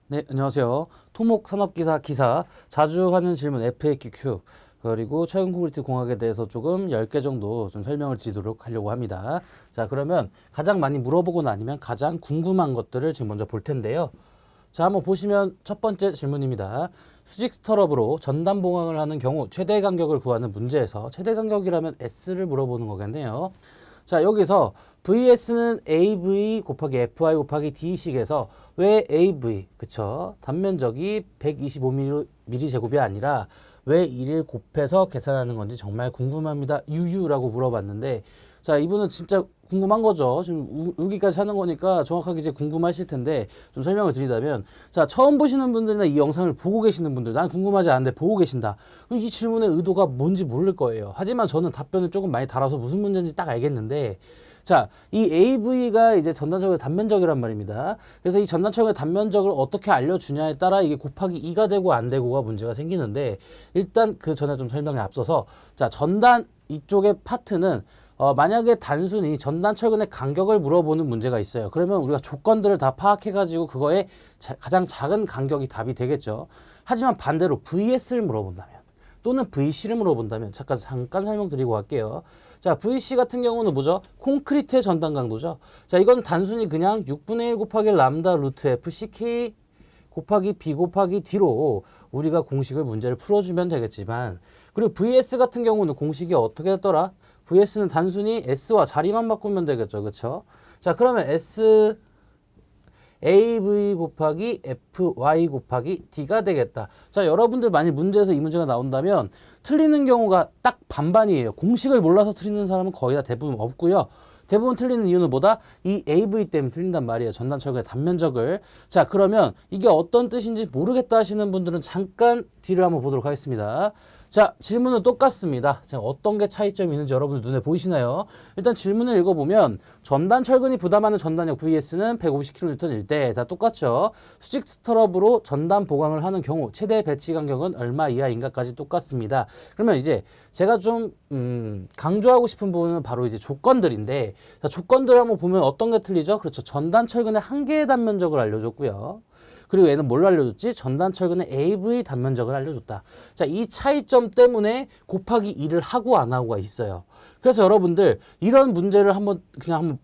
네, 안녕하세요. 토목산업기사 기사 자주 하는 질문 FAQ 그리고 최근 콘크리트 공학에 대해서 조금 10개 정도 좀 설명을 드리도록 하려고 합니다. 자, 그러면 가장 많이 물어보거나 아니면 가장 궁금한 것들을 지금 먼저 볼 텐데요. 자, 한번 보시면 첫 번째 질문입니다. 수직 스터럽으로 전단 봉황을 하는 경우 최대 간격을 구하는 문제에서 최대 간격이라면 S를 물어보는 거겠네요. 자, 여기서 VS는 AV 곱하기 FI 곱하기 D식에서 왜 AV, 그쵸? 단면적이 125mm 제곱이 아니라 왜 이를 곱해서 계산하는 건지 정말 궁금합니다. 유유라고 물어봤는데, 자, 이분은 진짜 궁금한 거죠. 지금 울기까지 하는 거니까 정확하게 이제 궁금하실 텐데 좀 설명을 드리자면, 자, 처음 보시는 분들이나 이 영상을 보고 계시는 분들, 난 궁금하지 않은데 보고 계신다. 그럼 이 질문의 의도가 뭔지 모를 거예요. 하지만 저는 답변을 조금 많이 달아서 무슨 문제인지 딱 알겠는데, 자, 이 AV가 이제 전단철의 단면적이란 말입니다. 그래서 이 전단철의 단면적을 어떻게 알려주냐에 따라 이게 곱하기 2가 되고 안 되고가 문제가 생기는데, 일단 그 전에 좀 설명에 앞서서, 자, 전단 이쪽의 파트는 만약에 단순히 전단 철근의 간격을 물어보는 문제가 있어요. 그러면 우리가 조건들을 다 파악해가지고 그거에 가장 작은 간격이 답이 되겠죠. 하지만 반대로 VS를 물어본다면 또는 VC를 물어본다면 잠깐 설명드리고 갈게요. 자, VC 같은 경우는 뭐죠? 콘크리트의 전단 강도죠. 자, 이건 단순히 그냥 6분의 1 곱하기 람다 루트 FCK 곱하기 B 곱하기 D로 우리가 공식을 문제를 풀어주면 되겠지만, 그리고 VS 같은 경우는 공식이 어떻게 됐더라? VS는 단순히 S와 자리만 바꾸면 되겠죠. 그쵸? 자, 그러면 S AV 곱하기 FY 곱하기 D가 되겠다. 자, 여러분들 만약 문제에서 이 문제가 나온다면 틀리는 경우가 딱 반반이에요. 공식을 몰라서 틀리는 사람은 거의 다 대부분 없고요. 대부분 틀리는 이유는 뭐다? 이 AV 때문에 틀린단 말이에요. 전단철근의 단면적을. 자, 그러면 이게 어떤 뜻인지 모르겠다 하시는 분들은 잠깐 뒤를 한번 보도록 하겠습니다. 자, 질문은 똑같습니다. 자, 어떤 게 차이점이 있는지 여러분들 눈에 보이시나요? 일단 질문을 읽어보면 전단철근이 부담하는 전단력 VS는 150kN일 때 다 똑같죠. 수직 스터럽으로 전단 보강을 하는 경우 최대 배치 간격은 얼마 이하인가까지 똑같습니다. 그러면 이제 제가 좀 강조하고 싶은 부분은 바로 이제 조건들인데, 자, 조건들 한번 보면 어떤 게 틀리죠? 그렇죠. 전단철근의 한 개의 단면적을 알려줬고요. 그리고 얘는 뭘 알려줬지? 전단철근의 AV 단면적을 알려줬다. 자, 이 차이점 때문에 곱하기 2를 하고 안 하고가 있어요. 그래서 여러분들 이런 문제를 그냥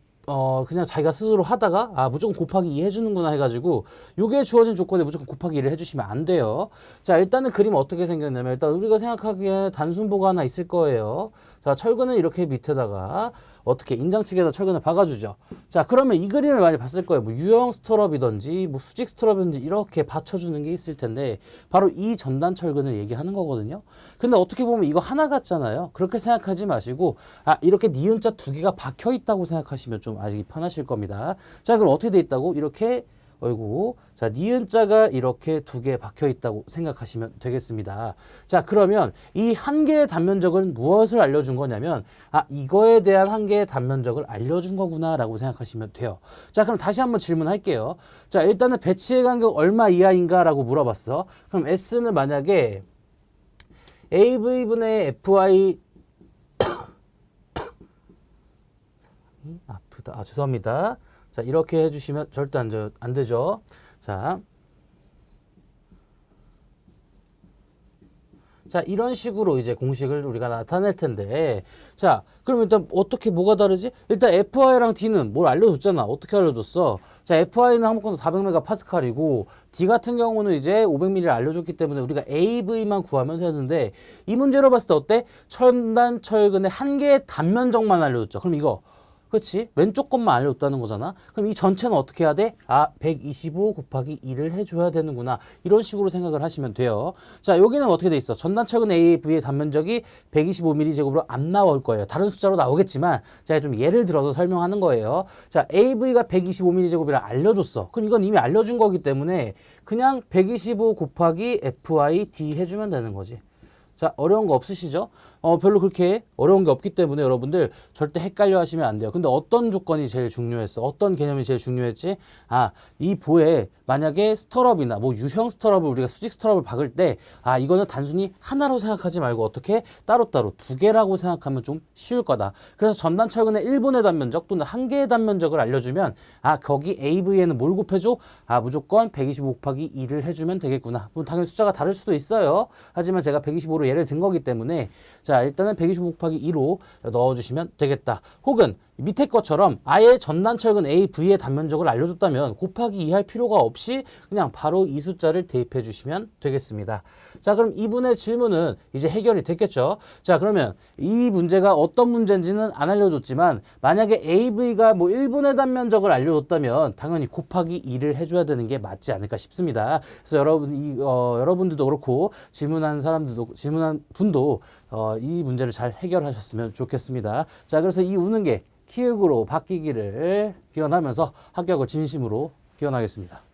자기가 스스로 하다가 무조건 곱하기 2 해주는구나 해가지고 요게 주어진 조건에 무조건 곱하기 2를 해주시면 안 돼요. 자, 일단은 그림 어떻게 생겼냐면, 일단 우리가 생각하기에 단순보가 하나 있을 거예요. 자, 철근은 이렇게 밑에다가 어떻게 인장측에다 철근을 박아주죠. 자, 그러면 이 그림을 많이 봤을 거예요. 뭐 유형 스터럽이든지 뭐 수직 스터럽이든지 이렇게 받쳐주는 게 있을 텐데 바로 이 전단 철근을 얘기하는 거거든요. 근데 어떻게 보면 이거 하나 같잖아요. 그렇게 생각하지 마시고 이렇게 니은자 두 개가 박혀 있다고 생각하시면 좀 알기 편하실 겁니다. 자, 그럼 어떻게 돼 있다고? 이렇게 자, 니은자가 이렇게 두 개 박혀 있다고 생각하시면 되겠습니다. 자, 그러면 이 한 개의 단면적은 무엇을 알려준 거냐면, 이거에 대한 한 개의 단면적을 알려준 거구나 라고 생각하시면 돼요. 자, 그럼 다시 한번 질문할게요. 자, 일단은 배치의 간격 얼마 이하인가 라고 물어봤어. 그럼 S는 만약에 AV분의 FY 아프다. 죄송합니다. 자, 이렇게 해주시면 절대 안 되죠. 자, 이런 식으로 이제 공식을 우리가 나타낼 텐데, 자, 그럼 일단 어떻게 뭐가 다르지? 일단 FI랑 D는 뭘 알려줬잖아. 어떻게 알려줬어? 자, FI는 항목건도 400MPa이고 D 같은 경우는 이제 500mm를 알려줬기 때문에 우리가 AV만 구하면 되는데, 이 문제로 봤을 때 어때? 전단철근의 한 개의 단면적만 알려줬죠. 그럼 이거 그렇지? 왼쪽 것만 알려줬다는 거잖아. 그럼 이 전체는 어떻게 해야 돼? 125 곱하기 2를 해줘야 되는구나. 이런 식으로 생각을 하시면 돼요. 자, 여기는 어떻게 돼 있어? 전단철근 AV의 단면적이 125mm 제곱으로 안 나올 거예요. 다른 숫자로 나오겠지만 제가 좀 예를 들어서 설명하는 거예요. 자, AV가 125mm 제곱이라 알려줬어. 그럼 이건 이미 알려준 거기 때문에 그냥 125 곱하기 FI D 해주면 되는 거지. 자, 어려운 거 없으시죠? 별로 그렇게 어려운 게 없기 때문에 여러분들 절대 헷갈려 하시면 안 돼요. 근데 어떤 조건이 제일 중요했어? 어떤 개념이 제일 중요했지? 아, 이 보에 만약에 스터럽이나 뭐 유형 스터럽을 우리가 수직 스터럽을 박을 때, 아, 이거는 단순히 하나로 생각하지 말고 어떻게 따로따로 두 개라고 생각하면 좀 쉬울 거다. 그래서 전단 철근의 1분의 단면적 또는 한 개의 단면적을 알려주면, 아, 거기 AV에는 뭘 곱해줘? 아, 무조건 125 곱하기 2를 해주면 되겠구나. 물론 당연히 숫자가 다를 수도 있어요. 하지만 제가 125로 예를 든 거기 때문에, 자, 일단은 125 곱하기 2로 넣어주시면 되겠다. 혹은 밑에 것처럼 아예 전단철근 AV의 단면적을 알려줬다면 곱하기 2 할 필요가 없이 그냥 바로 이 숫자를 대입해 주시면 되겠습니다. 자, 그럼 이분의 질문은 이제 해결이 됐겠죠. 자, 그러면 이 문제가 어떤 문제인지는 안 알려줬지만 만약에 AV가 뭐 1분의 단면적을 알려줬다면 당연히 곱하기 2를 해줘야 되는 게 맞지 않을까 싶습니다. 그래서 여러분들도 그렇고 질문한 분도 이 문제를 잘 해결하셨으면 좋겠습니다. 자, 그래서 이 우는 게 키읔으로 바뀌기를 기원하면서 합격을 진심으로 기원하겠습니다.